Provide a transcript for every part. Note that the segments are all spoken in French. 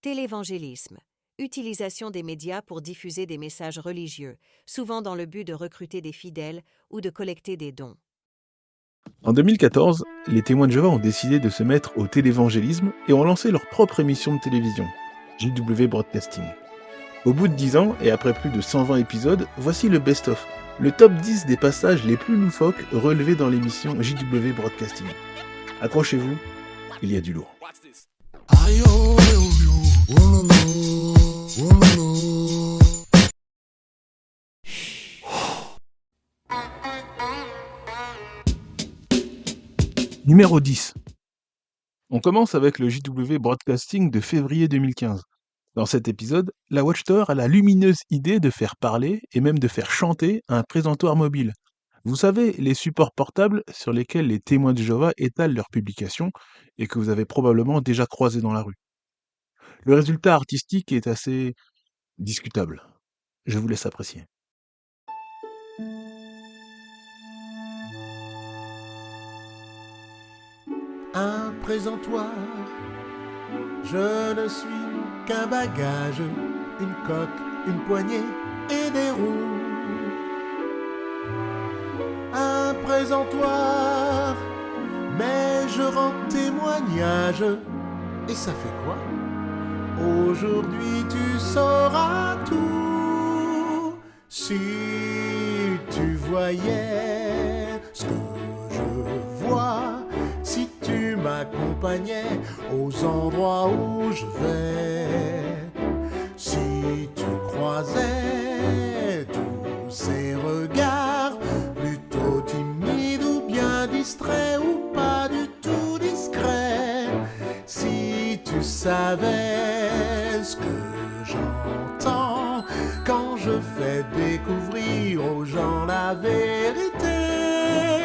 Télévangélisme. Utilisation des médias pour diffuser des messages religieux, souvent dans le but de recruter des fidèles ou de collecter des dons. En 2014, les témoins de Jéhovah ont décidé de se mettre au télévangélisme et ont lancé leur propre émission de télévision, JW Broadcasting. Au bout de 10 ans, et après plus de 120 épisodes, voici le best-of, le top 10 des passages les plus loufoques relevés dans l'émission JW Broadcasting. Accrochez-vous, il y a du lourd. Numéro 10. On commence avec le JW Broadcasting de février 2015. Dans cet épisode, la Watchtower a la lumineuse idée de faire parler et même de faire chanter un présentoir mobile. Vous savez, les supports portables sur lesquels les témoins de Jéhovah étalent leurs publications et que vous avez probablement déjà croisés dans la rue. Le résultat artistique est assez discutable. Je vous laisse apprécier. Un présentoir, je ne suis qu'un bagage, une coque, une poignée et des roues. Un présentoir, mais je rends témoignage. Et ça fait quoi? Aujourd'hui tu sauras tout. Si tu voyais ce que je vois, si tu m'accompagnais aux endroits où je vais, si tu croisais tous ces regards, plutôt timides ou bien distraits ou pas du tout discrets, si tu savais ce que j'entends quand je fais découvrir aux gens la vérité,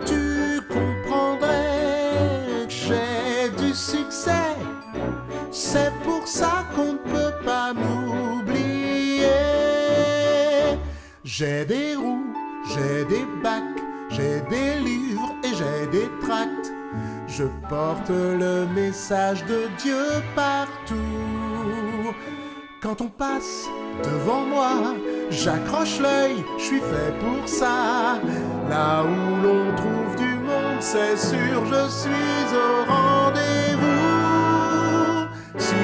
tu comprendrais que j'ai du succès. C'est pour ça qu'on ne peut pas m'oublier. J'ai des roues, j'ai des bacs, j'ai des livres et j'ai des tracts. Je porte le message de Dieu partout. Quand on passe devant moi, j'accroche l'œil, je suis fait pour ça. Là où l'on trouve du monde, c'est sûr, je suis au rendez-vous. Si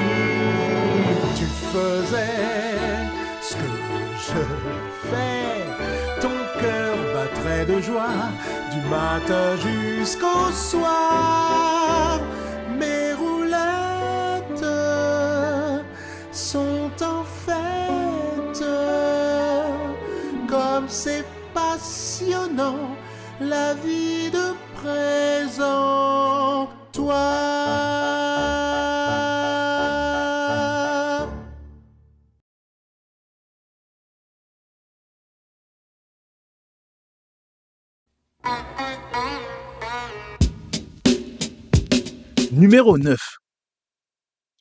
tu faisais ce que je fais, ton cœur battrait de joie du matin jusqu'au soir. Mes roulettes sont en fête. Comme c'est passionnant, la vie de présent, toi. Numéro 9.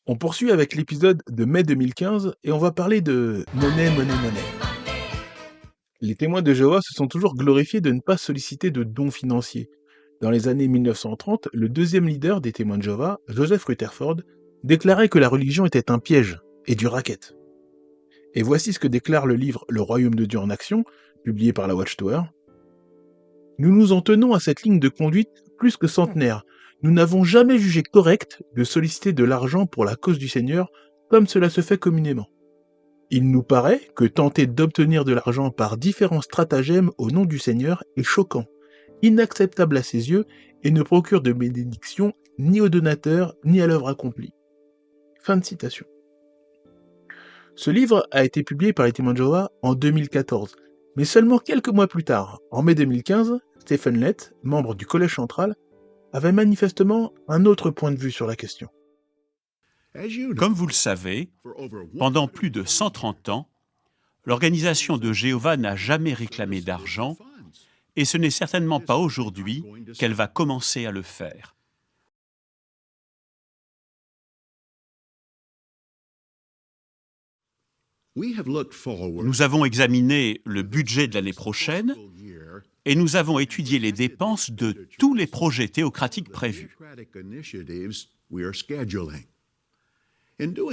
On poursuit avec l'épisode de mai 2015 et on va parler de monnaie, monnaie, monnaie. Les témoins de Jéhovah se sont toujours glorifiés de ne pas solliciter de dons financiers. Dans les années 1930, le deuxième leader des témoins de Jéhovah, Joseph Rutherford, déclarait que la religion était un piège et du racket. Et voici ce que déclare le livre Le Royaume de Dieu en action, publié par la Watchtower. Nous nous en tenons à cette ligne de conduite plus que centenaire. Nous n'avons jamais jugé correct de solliciter de l'argent pour la cause du Seigneur comme cela se fait communément. Il nous paraît que tenter d'obtenir de l'argent par différents stratagèmes au nom du Seigneur est choquant, inacceptable à ses yeux et ne procure de bénédiction ni aux donateurs ni à l'œuvre accomplie. Fin de citation. Ce livre a été publié par les témoins de Jéhovah en 2014, mais seulement quelques mois plus tard, en mai 2015, Stephen Lett, membre du Collège central, avait manifestement un autre point de vue sur la question. Comme vous le savez, pendant plus de 130 ans, l'organisation de Jéhovah n'a jamais réclamé d'argent et ce n'est certainement pas aujourd'hui qu'elle va commencer à le faire. Nous avons examiné le budget de l'année prochaine et nous avons étudié les dépenses de tous les projets théocratiques prévus.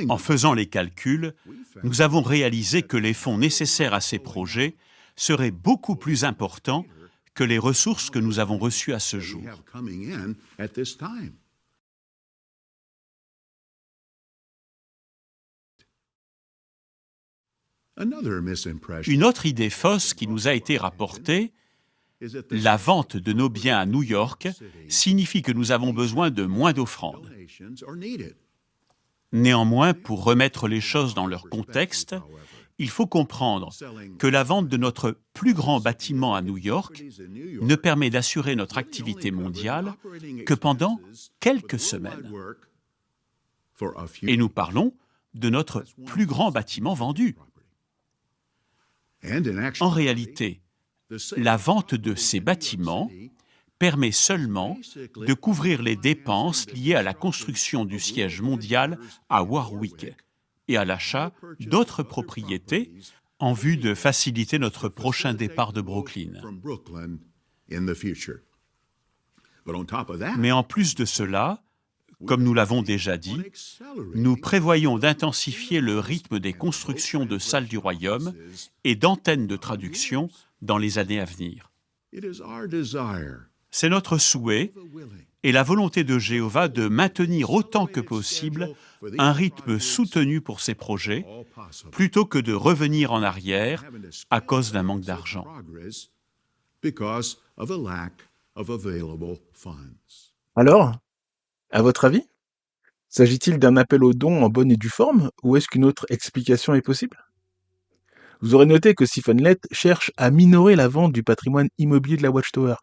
En faisant les calculs, nous avons réalisé que les fonds nécessaires à ces projets seraient beaucoup plus importants que les ressources que nous avons reçues à ce jour. Une autre idée fausse qui nous a été rapportée, la vente de nos biens à New York signifie que nous avons besoin de moins d'offrandes. Néanmoins, pour remettre les choses dans leur contexte, il faut comprendre que la vente de notre plus grand bâtiment à New York ne permet d'assurer notre activité mondiale que pendant quelques semaines. Et nous parlons de notre plus grand bâtiment vendu. En réalité, la vente de ces bâtiments permet seulement de couvrir les dépenses liées à la construction du siège mondial à Warwick et à l'achat d'autres propriétés en vue de faciliter notre prochain départ de Brooklyn. Mais en plus de cela, comme nous l'avons déjà dit, nous prévoyons d'intensifier le rythme des constructions de salles du royaume et d'antennes de traduction dans les années à venir. C'est notre souhait et la volonté de Jéhovah de maintenir autant que possible un rythme soutenu pour ces projets, plutôt que de revenir en arrière à cause d'un manque d'argent. Alors, à votre avis, s'agit-il d'un appel aux dons en bonne et due forme, ou est-ce qu'une autre explication est possible? Vous aurez noté que Stephen Lett cherche à minorer la vente du patrimoine immobilier de la Watchtower,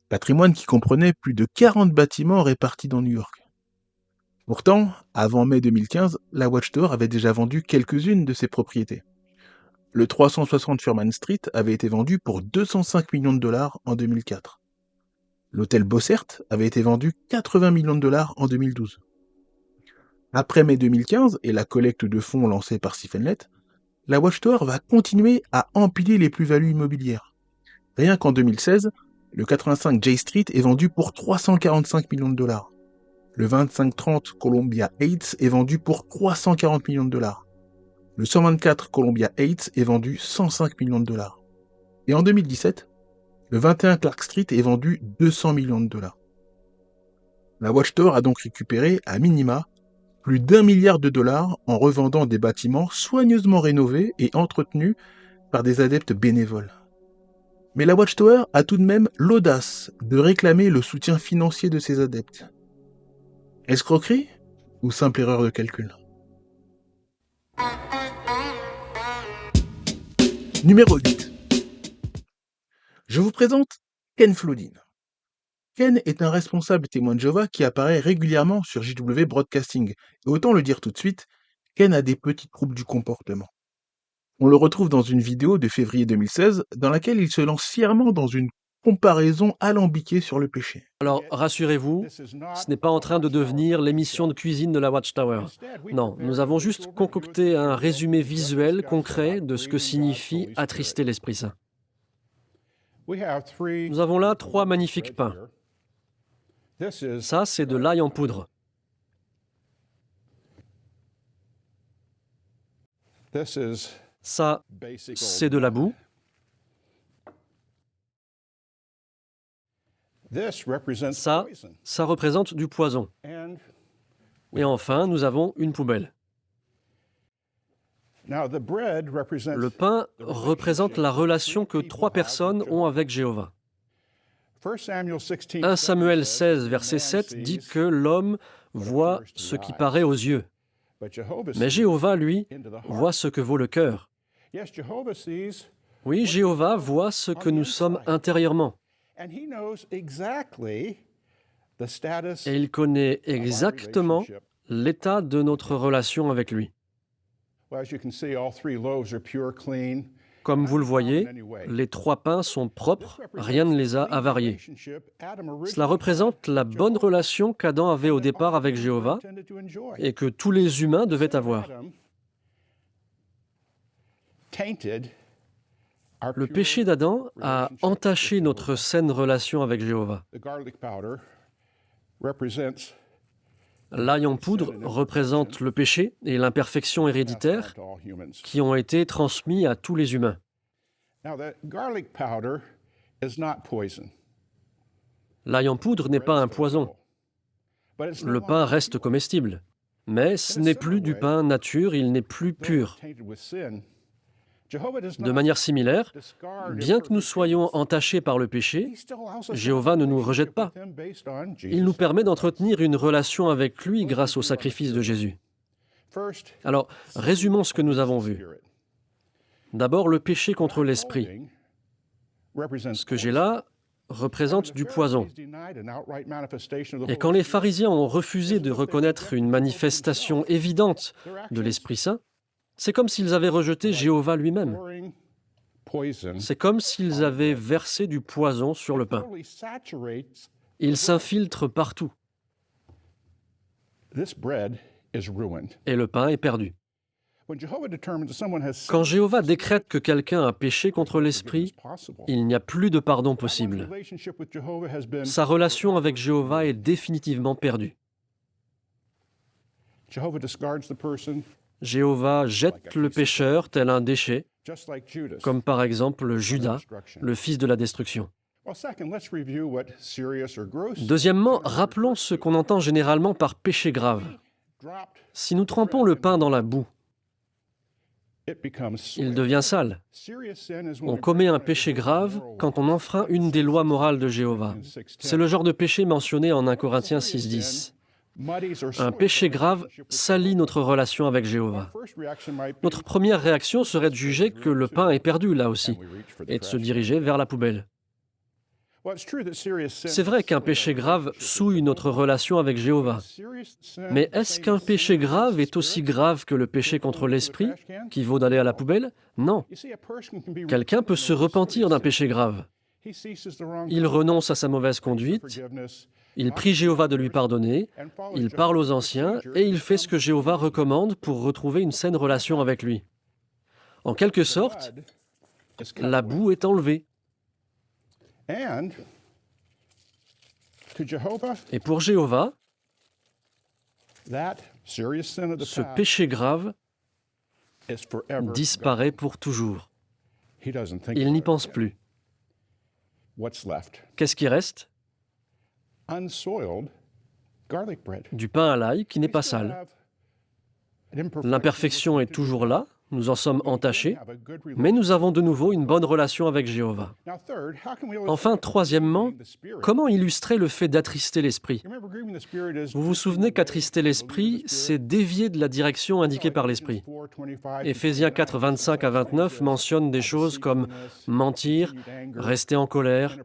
patrimoine qui comprenait plus de 40 bâtiments répartis dans New York. Pourtant, avant mai 2015, la Watchtower avait déjà vendu quelques-unes de ses propriétés. Le 360 Furman Street avait été vendu pour 205 millions de dollars en 2004. L'hôtel Bossert avait été vendu 80 millions de dollars en 2012. Après mai 2015 et la collecte de fonds lancée par Stephen Lett, la Watchtower va continuer à empiler les plus-values immobilières. Rien qu'en 2016, le 85 J Street est vendu pour 345 millions de dollars. Le 2530 Columbia Heights est vendu pour 340 millions de dollars. Le 124 Columbia Heights est vendu 105 millions de dollars. Et en 2017, le 21 Clark Street est vendu 200 millions de dollars. La Watchtower a donc récupéré, à minima, plus d'1 milliard de dollars en revendant des bâtiments soigneusement rénovés et entretenus par des adeptes bénévoles. Mais la Watchtower a tout de même l'audace de réclamer le soutien financier de ses adeptes. Escroquerie ou simple erreur de calcul? Numéro 8. Je vous présente Ken Flodin. Ken est un responsable témoin de Jéhovah qui apparaît régulièrement sur JW Broadcasting. Et autant le dire tout de suite, Ken a des petits troubles du comportement. On le retrouve dans une vidéo de février 2016 dans laquelle il se lance fièrement dans une comparaison alambiquée sur le péché. Alors, rassurez-vous, ce n'est pas en train de devenir l'émission de cuisine de la Watchtower. Non, nous avons juste concocté un résumé visuel concret de ce que signifie attrister l'Esprit Saint. Nous avons là 3 magnifiques pains. Ça, c'est de l'ail en poudre. Ça, c'est de la boue. Ça représente du poison. Et enfin, nous avons une poubelle. Le pain représente la relation que 3 personnes ont avec Jéhovah. 1 Samuel 16, verset 7 dit que l'homme voit ce qui paraît aux yeux. Mais Jéhovah, lui, voit ce que vaut le cœur. Oui, Jéhovah voit ce que nous sommes intérieurement. Et il connaît exactement l'état de notre relation avec lui. Comme vous le voyez, les 3 pains sont propres, rien ne les a avariés. Cela représente la bonne relation qu'Adam avait au départ avec Jéhovah et que tous les humains devaient avoir. Le péché d'Adam a entaché notre saine relation avec Jéhovah. L'ail en poudre représente le péché et l'imperfection héréditaire qui ont été transmis à tous les humains. L'ail en poudre n'est pas un poison. Le pain reste comestible, mais ce n'est plus du pain nature, il n'est plus pur. De manière similaire, bien que nous soyons entachés par le péché, Jéhovah ne nous rejette pas. Il nous permet d'entretenir une relation avec lui grâce au sacrifice de Jésus. Alors, résumons ce que nous avons vu. D'abord, le péché contre l'esprit. Ce que j'ai là représente du poison. Et quand les pharisiens ont refusé de reconnaître une manifestation évidente de l'Esprit Saint, c'est comme s'ils avaient rejeté Jéhovah lui-même. C'est comme s'ils avaient versé du poison sur le pain. Il s'infiltre partout. Et le pain est perdu. Quand Jéhovah décrète que quelqu'un a péché contre l'esprit, il n'y a plus de pardon possible. Sa relation avec Jéhovah est définitivement perdue. Jéhovah jette le pécheur tel un déchet, comme par exemple Judas, le fils de la destruction. Deuxièmement, rappelons ce qu'on entend généralement par péché grave. Si nous trempons le pain dans la boue, il devient sale. On commet un péché grave quand on enfreint une des lois morales de Jéhovah. C'est le genre de péché mentionné en 1 Corinthiens 6,10. Un péché grave salit notre relation avec Jéhovah. Notre première réaction serait de juger que le pain est perdu là aussi et de se diriger vers la poubelle. C'est vrai qu'un péché grave souille notre relation avec Jéhovah. Mais est-ce qu'un péché grave est aussi grave que le péché contre l'esprit, qui vaut d'aller à la poubelle? Non. Quelqu'un peut se repentir d'un péché grave. Il renonce à sa mauvaise conduite, il prie Jéhovah de lui pardonner, il parle aux anciens et il fait ce que Jéhovah recommande pour retrouver une saine relation avec lui. En quelque sorte, la boue est enlevée. Et pour Jéhovah, ce péché grave disparaît pour toujours. Il n'y pense plus. Qu'est-ce qui reste? Du pain à l'ail qui n'est pas sale. L'imperfection est toujours là, nous en sommes entachés, mais nous avons de nouveau une bonne relation avec Jéhovah. Enfin, troisièmement, comment illustrer le fait d'attrister l'esprit? Vous vous souvenez qu'attrister l'esprit, c'est dévier de la direction indiquée par l'esprit. Éphésiens 4, 25 à 29 mentionne des choses comme mentir, rester en colère,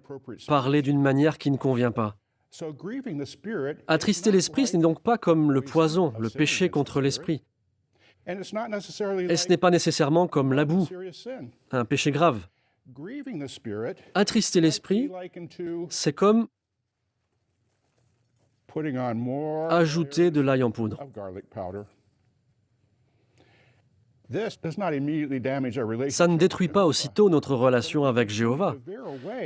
parler d'une manière qui ne convient pas. Attrister l'esprit, ce n'est donc pas comme le poison, le péché contre l'esprit. Et ce n'est pas nécessairement comme la boue, un péché grave. Attrister l'esprit, c'est comme ajouter de l'ail en poudre. Ça ne détruit pas aussitôt notre relation avec Jéhovah.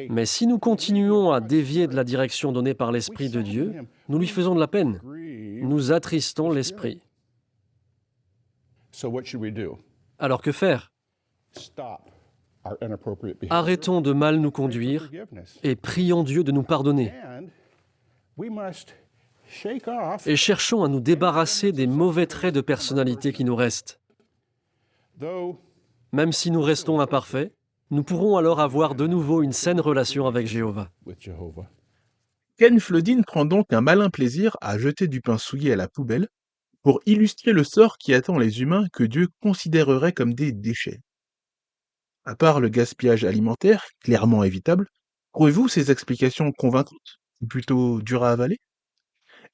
Mais si nous continuons à dévier de la direction donnée par l'Esprit de Dieu, nous lui faisons de la peine. Nous attristons l'Esprit. Alors que faire? Arrêtons de mal nous conduire et prions Dieu de nous pardonner. Et cherchons à nous débarrasser des mauvais traits de personnalité qui nous restent. Même si nous restons imparfaits, nous pourrons alors avoir de nouveau une saine relation avec Jéhovah. Ken Flodin prend donc un malin plaisir à jeter du pain souillé à la poubelle pour illustrer le sort qui attend les humains que Dieu considérerait comme des déchets. À part le gaspillage alimentaire, clairement évitable, trouvez-vous ces explications convaincantes, ou plutôt dures à avaler?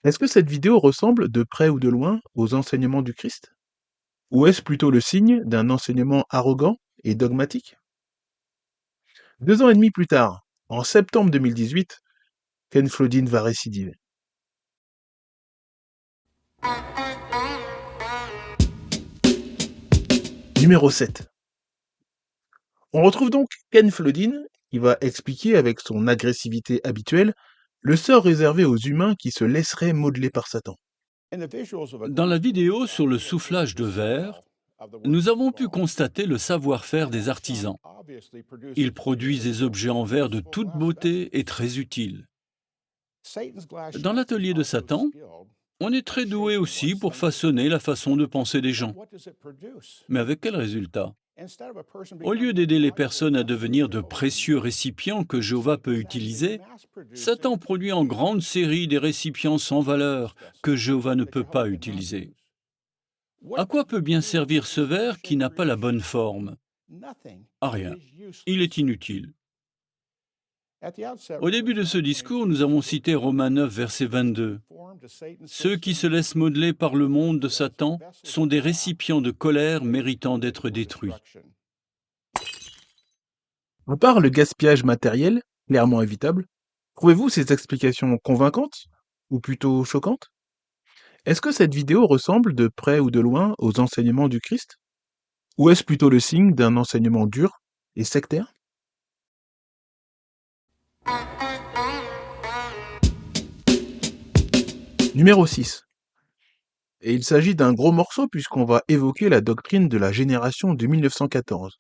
Est-ce que cette vidéo ressemble, de près ou de loin, aux enseignements du Christ? Ou est-ce plutôt le signe d'un enseignement arrogant et dogmatique? 2 ans et demi plus tard, en septembre 2018, Ken Flodin va récidiver. Numéro 7. On retrouve donc Ken Flodin qui va expliquer avec son agressivité habituelle le sort réservé aux humains qui se laisseraient modeler par Satan. Dans la vidéo sur le soufflage de verre, nous avons pu constater le savoir-faire des artisans. Ils produisent des objets en verre de toute beauté et très utiles. Dans l'atelier de Satan, on est très doué aussi pour façonner la façon de penser des gens. Mais avec quel résultat? Au lieu d'aider les personnes à devenir de précieux récipients que Jéhovah peut utiliser, Satan produit en grande série des récipients sans valeur que Jéhovah ne peut pas utiliser. À quoi peut bien servir ce verre qui n'a pas la bonne forme? À rien. Il est inutile. Au début de ce discours, nous avons cité Romains 9, verset 22. Ceux qui se laissent modeler par le monde de Satan sont des récipients de colère méritant d'être détruits. À part le gaspillage matériel, clairement évitable, trouvez-vous ces explications convaincantes ou plutôt choquantes? Est-ce que cette vidéo ressemble de près ou de loin aux enseignements du Christ? Ou est-ce plutôt le signe d'un enseignement dur et sectaire? Numéro 6. Et il s'agit d'un gros morceau puisqu'on va évoquer la doctrine de la génération de 1914.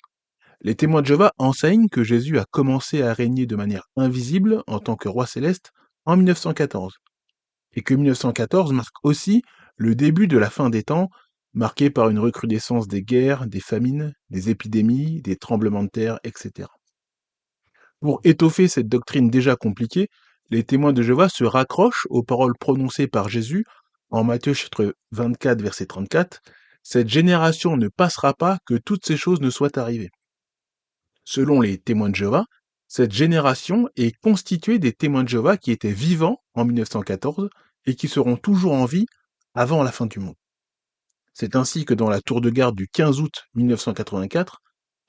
Les témoins de Jéhovah enseignent que Jésus a commencé à régner de manière invisible en tant que roi céleste en 1914. Et que 1914 marque aussi le début de la fin des temps, marqué par une recrudescence des guerres, des famines, des épidémies, des tremblements de terre, etc. Pour étoffer cette doctrine déjà compliquée, les témoins de Jéhovah se raccrochent aux paroles prononcées par Jésus en Matthieu chapitre 24, verset 34. « Cette génération ne passera pas que toutes ces choses ne soient arrivées. » Selon les témoins de Jéhovah, cette génération est constituée des témoins de Jéhovah qui étaient vivants en 1914 et qui seront toujours en vie avant la fin du monde. C'est ainsi que dans la tour de garde du 15 août 1984,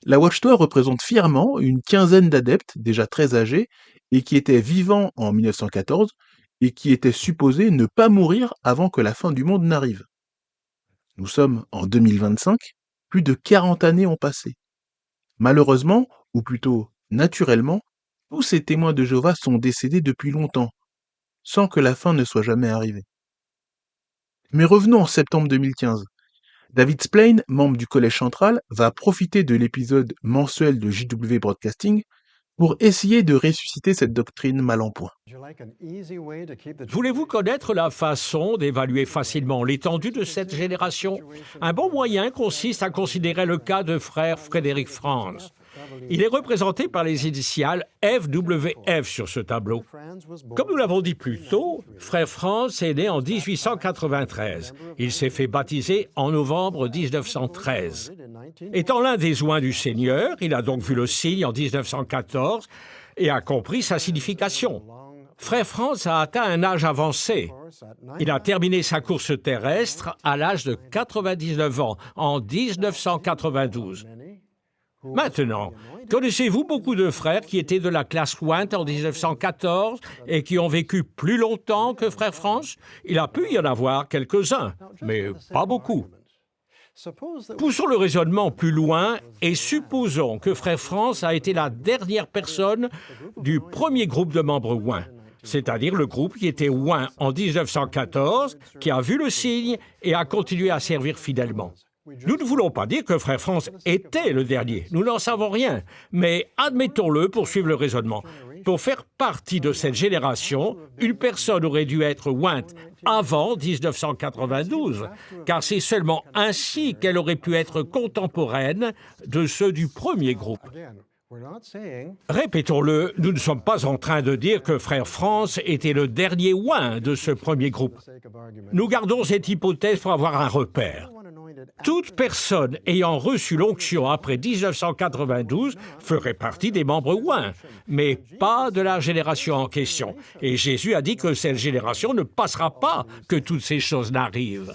la Watchtower représente fièrement une quinzaine d'adeptes déjà très âgés et qui étaient vivants en 1914 et qui étaient supposés ne pas mourir avant que la fin du monde n'arrive. Nous sommes en 2025, plus de 40 années ont passé. Malheureusement, ou plutôt naturellement, tous ces témoins de Jéhovah sont décédés depuis longtemps, sans que la fin ne soit jamais arrivée. Mais revenons en septembre 2015. David Splane, membre du Collège Central, va profiter de l'épisode mensuel de JW Broadcasting pour essayer de ressusciter cette doctrine mal en point. Voulez-vous connaître la façon d'évaluer facilement l'étendue de cette génération? Un bon moyen consiste à considérer le cas de frère Frédéric Franz. Il est représenté par les initiales FWF sur ce tableau. Comme nous l'avons dit plus tôt, frère Franz est né en 1893. Il s'est fait baptiser en novembre 1913. Étant l'un des oints du Seigneur, il a donc vu le signe en 1914 et a compris sa signification. Frère Franz a atteint un âge avancé. Il a terminé sa course terrestre à l'âge de 99 ans, en 1992. Maintenant, connaissez-vous beaucoup de frères qui étaient de la classe Wint en 1914 et qui ont vécu plus longtemps que frère Franz? Il a pu y en avoir quelques-uns, mais pas beaucoup. Poussons le raisonnement plus loin et supposons que frère Franz a été la dernière personne du premier groupe de membres Wint, c'est-à-dire le groupe qui était Wint en 1914, qui a vu le signe et a continué à servir fidèlement. Nous ne voulons pas dire que frère Franz était le dernier, nous n'en savons rien, mais admettons-le pour suivre le raisonnement. Pour faire partie de cette génération, une personne aurait dû être Wint avant 1992, car c'est seulement ainsi qu'elle aurait pu être contemporaine de ceux du premier groupe. Répétons-le, nous ne sommes pas en train de dire que frère Franz était le dernier Wint de ce premier groupe. Nous gardons cette hypothèse pour avoir un repère. Toute personne ayant reçu l'onction après 1992 ferait partie des membres Wint, mais pas de la génération en question. Et Jésus a dit que cette génération ne passera pas que toutes ces choses n'arrivent.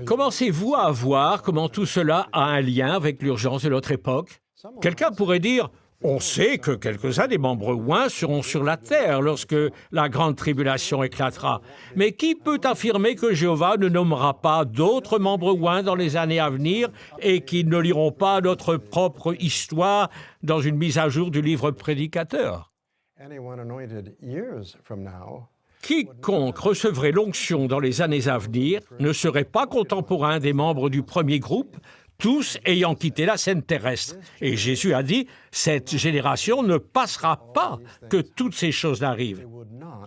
Commencez-vous à voir comment tout cela a un lien avec l'urgence de notre époque? Quelqu'un pourrait dire: on sait que quelques-uns des membres Wint seront sur la terre lorsque la grande tribulation éclatera. Mais qui peut affirmer que Jéhovah ne nommera pas d'autres membres Wint dans les années à venir et qu'ils ne liront pas notre propre histoire dans une mise à jour du livre Prédicateur? quiconque recevrait l'onction dans les années à venir ne serait pas contemporain des membres du premier groupe, tous ayant quitté la scène terrestre. Et Jésus a dit, cette génération ne passera pas que toutes ces choses n'arrivent.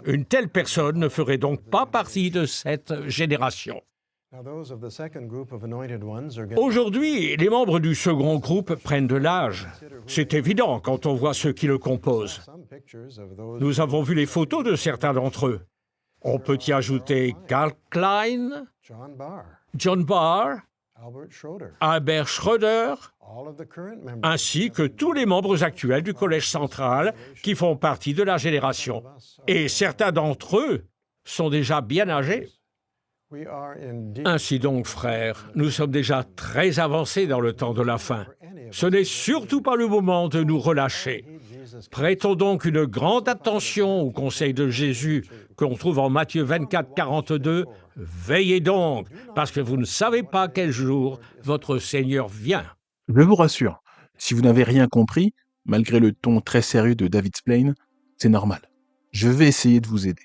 Une telle personne ne ferait donc pas partie de cette génération. Aujourd'hui, les membres du second groupe prennent de l'âge. C'est évident quand on voit ceux qui le composent. Nous avons vu les photos de certains d'entre eux. On peut y ajouter Carl Klein, John Barr, Albert Schroeder, ainsi que tous les membres actuels du Collège central qui font partie de la génération. Et certains d'entre eux sont déjà bien âgés. Ainsi donc, frères, nous sommes déjà très avancés dans le temps de la fin. Ce n'est surtout pas le moment de nous relâcher. Prêtons donc une grande attention au conseil de Jésus que l'on trouve en Matthieu 24, 42. Veillez donc, parce que vous ne savez pas quel jour votre Seigneur vient. Je vous rassure, si vous n'avez rien compris, malgré le ton très sérieux de David Splain, c'est normal. Je vais essayer de vous aider.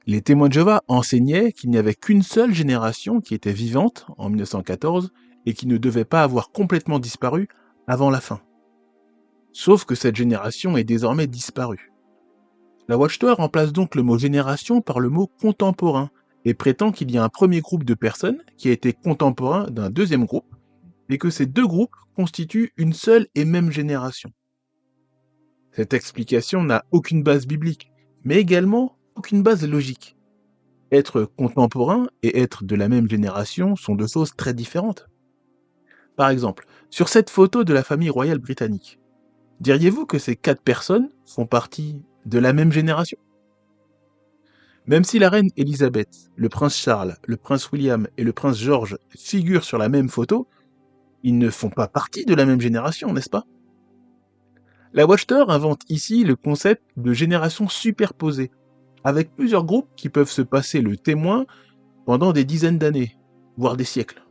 Les témoins de Jéhovah enseignaient qu'il n'y avait qu'une seule génération qui était vivante en 1914 et qui ne devait pas avoir complètement disparu avant la fin. Sauf que cette génération est désormais disparue. La Watchtower remplace donc le mot génération par le mot contemporain et prétend qu'il y a un premier groupe de personnes qui a été contemporain d'un deuxième groupe et que ces deux groupes constituent une seule et même génération. Cette explication n'a aucune base biblique, mais également aucune base logique. Être contemporain et être de la même génération sont deux choses très différentes. Par exemple, sur cette photo de la famille royale britannique, diriez-vous que ces 4 personnes font partie de la même génération ? Même si la reine Elisabeth, le prince Charles, le prince William et le prince George figurent sur la même photo, ils ne font pas partie de la même génération, n'est-ce pas ? La Watchtower invente ici le concept de génération superposée, avec plusieurs groupes qui peuvent se passer le témoin pendant des dizaines d'années, voire des siècles.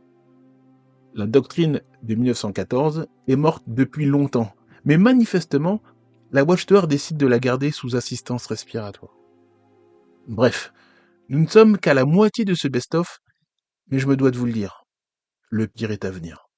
La doctrine de 1914 est morte depuis longtemps, mais manifestement, la Watchtower décide de la garder sous assistance respiratoire. Bref, nous ne sommes qu'à la moitié de ce best-of, mais je me dois de vous le dire, le pire est à venir.